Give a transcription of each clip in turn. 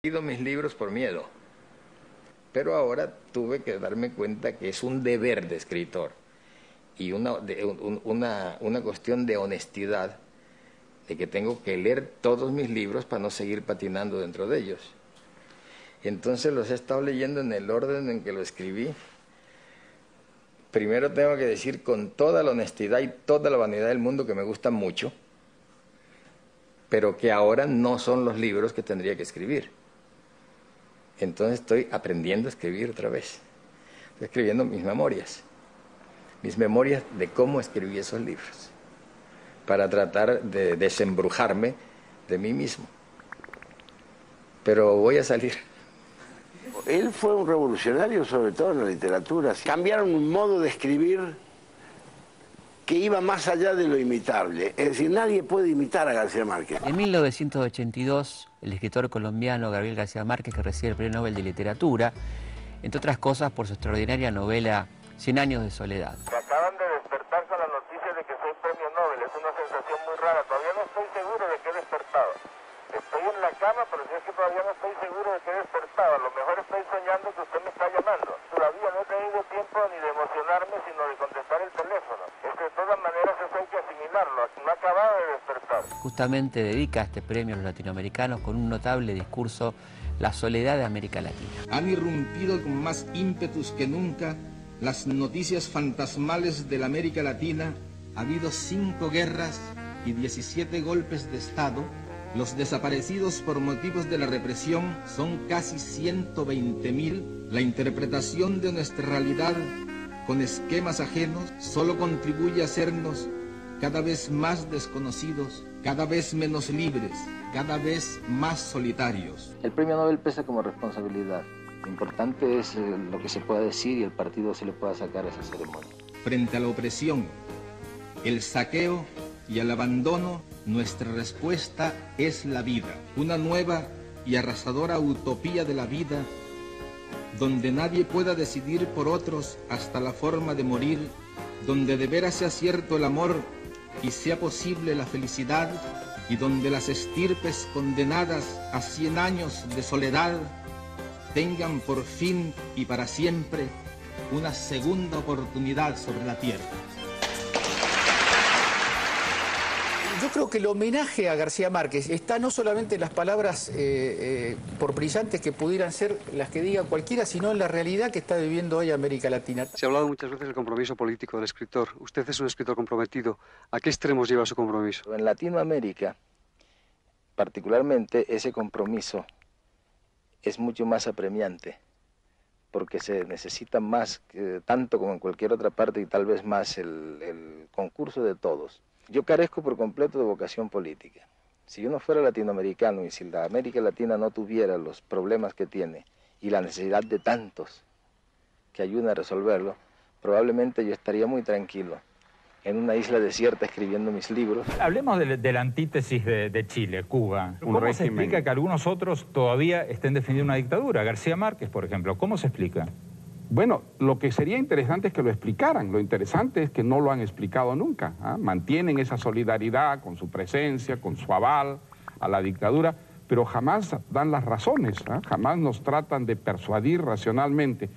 leído mis libros por miedo, pero ahora tuve que darme cuenta que es un deber de escritor y una cuestión de honestidad, de que tengo que leer todos mis libros para no seguir patinando dentro de ellos. Entonces los he estado leyendo en el orden en que lo escribí. Primero tengo que decir con toda la honestidad y toda la vanidad del mundo que me gustan mucho, pero que ahora no son los libros que tendría que escribir. Entonces estoy aprendiendo a escribir otra vez. Estoy escribiendo mis memorias de cómo escribí esos libros, para tratar de desembrujarme de mí mismo. Pero voy a salir. Él fue un revolucionario, sobre todo en la literatura. Cambiaron un modo de escribir que iba más allá de lo imitable. Es decir, nadie puede imitar a García Márquez. En 1982, el escritor colombiano Gabriel García Márquez, que recibe el Premio Nobel de Literatura, entre otras cosas por su extraordinaria novela Cien años de soledad. Me acaban de despertar con la noticia de que soy Premio Nobel. Es una sensación muy rara. Todavía no estoy seguro de que he despertado. Estoy en la cama, pero si es que todavía no estoy seguro de que he despertado. A lo mejor estoy soñando que usted me está llamando. Todavía no he tenido tiempo ni de emocionarme, sino de contestar el teléfono. De todas maneras eso hay que asimilarlo. No acababa de despertar. Justamente dedica este premio a los latinoamericanos con un notable discurso, La soledad de América Latina. Han irrumpido con más ímpetus que nunca las noticias fantasmales de la América Latina. Ha habido 5 guerras y 17 golpes de Estado. Los desaparecidos por motivos de la represión son casi 120.000. La interpretación de nuestra realidad con esquemas ajenos solo contribuye a hacernos cada vez más desconocidos, cada vez menos libres, cada vez más solitarios. El premio Nobel pesa como responsabilidad. Lo importante es lo que se pueda decir y el partido se le pueda sacar a esa ceremonia. Frente a la opresión, el saqueo y el abandono, nuestra respuesta es la vida. Una nueva y arrasadora utopía de la vida, donde nadie pueda decidir por otros hasta la forma de morir, donde de veras sea cierto el amor y sea posible la felicidad, y donde las estirpes condenadas a 100 años de soledad tengan por fin y para siempre una segunda oportunidad sobre la tierra. Yo creo que el homenaje a García Márquez está no solamente en las palabras, por brillantes que pudieran ser las que diga cualquiera, sino en la realidad que está viviendo hoy América Latina. Se ha hablado muchas veces del compromiso político del escritor. Usted es un escritor comprometido. ¿A qué extremos lleva su compromiso? En Latinoamérica, particularmente, ese compromiso es mucho más apremiante, porque se necesita más, tanto como en cualquier otra parte, y tal vez más el concurso de todos. Yo carezco por completo de vocación política. Si yo no fuera latinoamericano y si la América Latina no tuviera los problemas que tiene y la necesidad de tantos que ayuden a resolverlo, probablemente yo estaría muy tranquilo en una isla desierta escribiendo mis libros. Hablemos de la antítesis de Chile, Cuba. ¿Cómo se explica que algunos otros todavía estén defendiendo una dictadura? García Márquez, por ejemplo, ¿cómo se explica? Bueno, lo que sería interesante es que lo explicaran. Lo interesante es que no lo han explicado nunca. Mantienen esa solidaridad con su presencia, con su aval a la dictadura, pero jamás dan las razones, jamás nos tratan de persuadir racionalmente.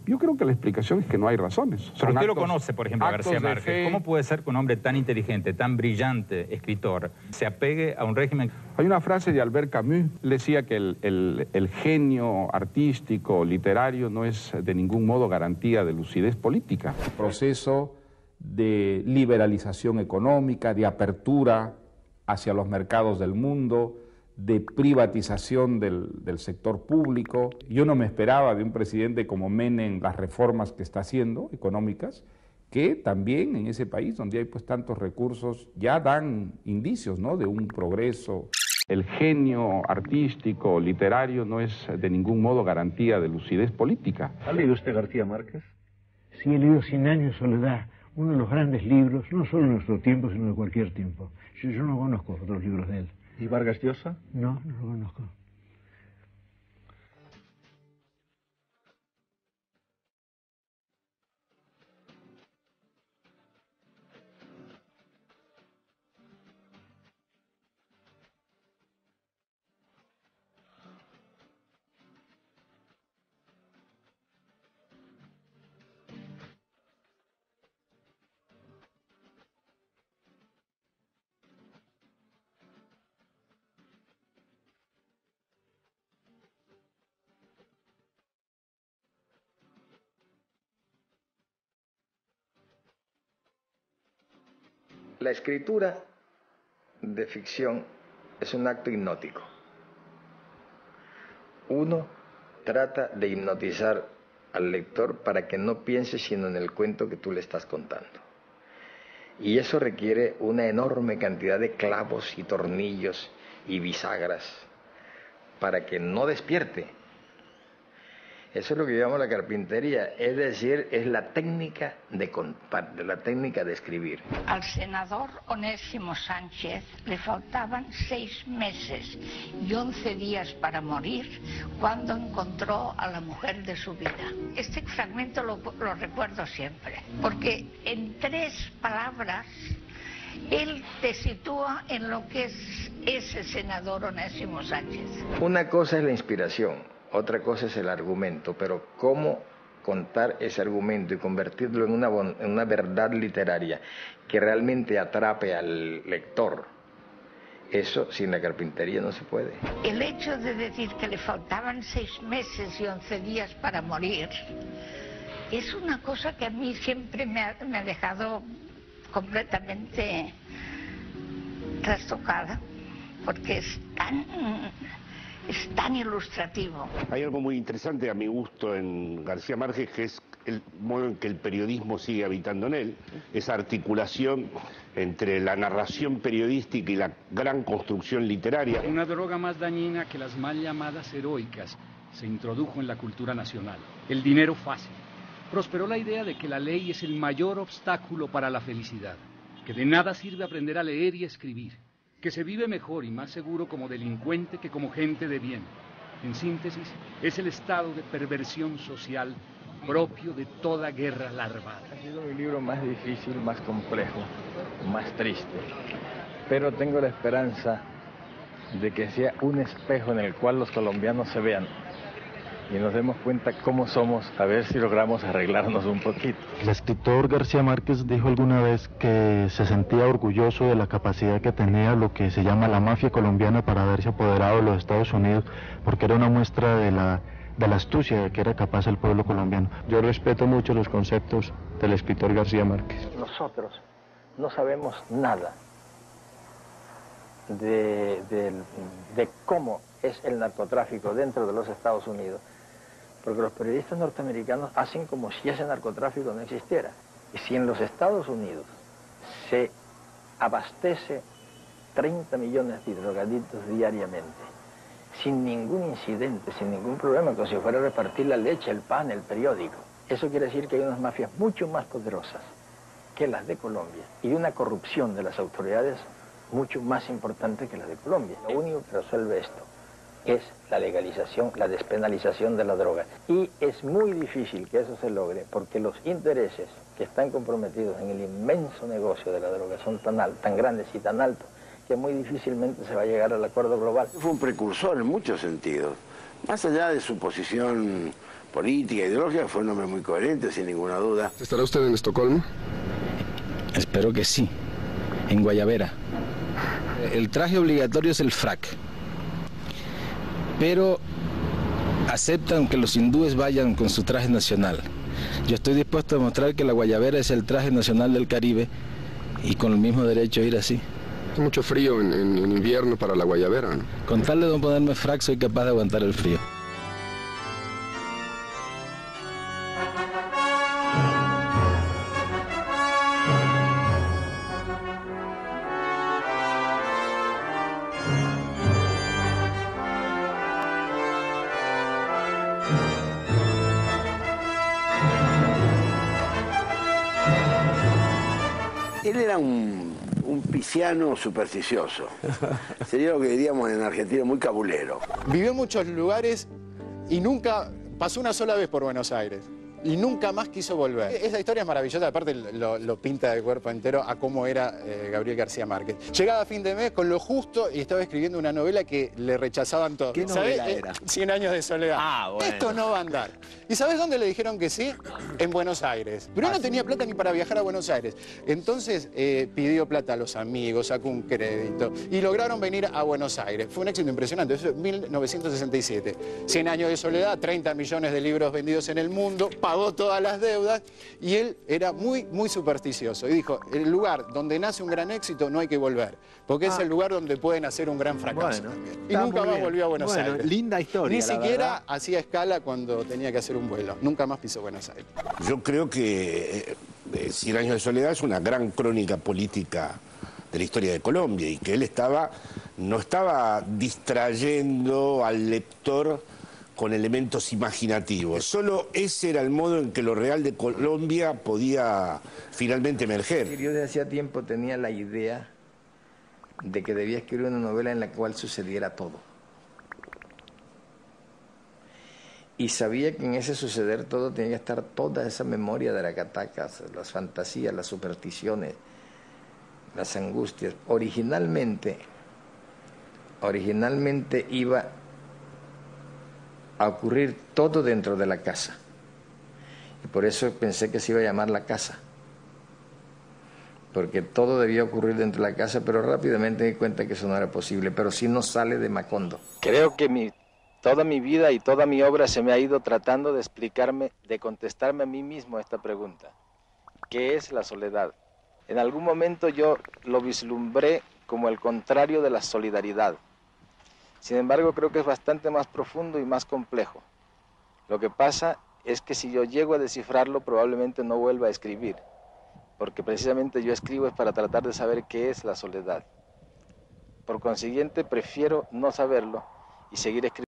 Yo creo que la explicación es que no hay razones. Pero usted lo conoce, por ejemplo, a García Márquez. ¿Cómo puede ser que un hombre tan inteligente, tan brillante, escritor, se apegue a un régimen? Hay una frase de Albert Camus, le decía que el genio artístico, literario, no es de ningún modo garantía de lucidez política. El proceso de liberalización económica, de apertura hacia los mercados del mundo, de privatización del sector público. Yo no me esperaba de un presidente como Menem las reformas que está haciendo, económicas, que también en ese país donde hay pues tantos recursos ya dan indicios, ¿no?, de un progreso. El genio artístico, literario, no es de ningún modo garantía de lucidez política. ¿Ha leído usted García Márquez? Sí, he leído Cien años de soledad, uno de los grandes libros, no solo de nuestro tiempo, sino de cualquier tiempo. Yo no conozco otros libros de él. ¿Y Vargas Llosa? No, no lo conozco. La escritura de ficción es un acto hipnótico. Uno trata de hipnotizar al lector para que no piense sino en el cuento que tú le estás contando. Y eso requiere una enorme cantidad de clavos y tornillos y bisagras para que no despierte. Eso es lo que llamamos la carpintería, es decir, es la técnica de escribir. Al senador Onésimo Sánchez le faltaban 6 meses y 11 días para morir cuando encontró a la mujer de su vida. Este fragmento lo recuerdo siempre, porque en 3 palabras él te sitúa en lo que es ese senador Onésimo Sánchez. Una cosa es la inspiración. Otra cosa es el argumento, pero cómo contar ese argumento y convertirlo en una verdad literaria que realmente atrape al lector, eso sin la carpintería no se puede. El hecho de decir que le faltaban 6 meses y 11 días para morir es una cosa que a mí siempre me ha dejado completamente trastocada, porque es tan ilustrativo. Hay algo muy interesante a mi gusto en García Márquez, que es el modo en que el periodismo sigue habitando en él, esa articulación entre la narración periodística y la gran construcción literaria. Una droga más dañina que las mal llamadas heroicas se introdujo en la cultura nacional: el dinero fácil. Prosperó la idea de que la ley es el mayor obstáculo para la felicidad, que de nada sirve aprender a leer y escribir, que se vive mejor y más seguro como delincuente que como gente de bien. En síntesis, es el estado de perversión social propio de toda guerra larvada. Ha sido mi libro más difícil, más complejo, más triste, pero tengo la esperanza de que sea un espejo en el cual los colombianos se vean y nos demos cuenta cómo somos, a ver si logramos arreglarnos un poquito. El escritor García Márquez dijo alguna vez que se sentía orgulloso de la capacidad que tenía lo que se llama la mafia colombiana para haberse apoderado de los Estados Unidos, porque era una muestra de la astucia de que era capaz el pueblo colombiano. Yo respeto mucho los conceptos del escritor García Márquez. Nosotros no sabemos nada de cómo es el narcotráfico dentro de los Estados Unidos, porque los periodistas norteamericanos hacen como si ese narcotráfico no existiera. Y si en los Estados Unidos se abastece 30 millones de drogadictos diariamente, sin ningún incidente, sin ningún problema, como si fuera a repartir la leche, el pan, el periódico, eso quiere decir que hay unas mafias mucho más poderosas que las de Colombia y una corrupción de las autoridades mucho más importante que la de Colombia. Lo único que resuelve esto es la legalización, la despenalización de la droga. Y es muy difícil que eso se logre porque los intereses que están comprometidos en el inmenso negocio de la droga son tan grandes y tan altos que muy difícilmente se va a llegar al acuerdo global. Fue un precursor en muchos sentidos. Más allá de su posición política, ideológica, fue un hombre muy coherente, sin ninguna duda. ¿Estará usted en Estocolmo? Espero que sí, en Guayabera. El traje obligatorio es el frac, pero aceptan que los hindúes vayan con su traje nacional. Yo estoy dispuesto a demostrar que la guayabera es el traje nacional del Caribe y con el mismo derecho a ir así. Hace mucho frío en invierno para la guayabera, ¿no? Con tal de no ponerme frac soy capaz de aguantar el frío. Él era un pisciano supersticioso. Sería lo que diríamos en Argentina, muy cabulero. Vivió en muchos lugares y nunca pasó una sola vez por Buenos Aires. Y nunca más quiso volver. Esa historia es maravillosa, aparte lo pinta de cuerpo entero a cómo era Gabriel García Márquez. Llegaba a fin de mes con lo justo y estaba escribiendo una novela que le rechazaban todos. ¿Qué novela era? 100 años de soledad. Ah, bueno. Esto no va a andar. ¿Y sabes dónde le dijeron que sí? En Buenos Aires. Pero él no tenía plata ni para viajar a Buenos Aires. Entonces pidió plata a los amigos, sacó un crédito y lograron venir a Buenos Aires. Fue un éxito impresionante. Eso es 1967. 100 años de soledad, 30 millones de libros vendidos en el mundo. pagó todas las deudas y él era muy supersticioso. Y dijo, el lugar donde nace un gran éxito no hay que volver, porque es el lugar donde pueden hacer un gran fracaso también. Y nunca más volvió a Buenos Aires. Linda historia. Ni siquiera hacía escala cuando tenía que hacer un vuelo. Nunca más pisó Buenos Aires. Yo creo que 100 años de soledad es una gran crónica política de la historia de Colombia y que él no estaba distrayendo al lector con elementos imaginativos. Solo ese era el modo en que lo real de Colombia podía finalmente emerger. Yo desde hacía tiempo tenía la idea de que debía escribir una novela en la cual sucediera todo. Y sabía que en ese suceder todo tenía que estar toda esa memoria de las catacas, las fantasías, las supersticiones, las angustias. Originalmente iba a ocurrir todo dentro de la casa. Y por eso pensé que se iba a llamar La Casa. Porque todo debía ocurrir dentro de la casa, pero rápidamente me di cuenta que eso no era posible. Pero sí no sale de Macondo. Creo que toda mi vida y toda mi obra se me ha ido tratando de explicarme, de contestarme a mí mismo esta pregunta. ¿Qué es la soledad? En algún momento yo lo vislumbré como el contrario de la solidaridad. Sin embargo, creo que es bastante más profundo y más complejo. Lo que pasa es que si yo llego a descifrarlo, probablemente no vuelva a escribir, porque precisamente yo escribo es para tratar de saber qué es la soledad. Por consiguiente, prefiero no saberlo y seguir escribiendo.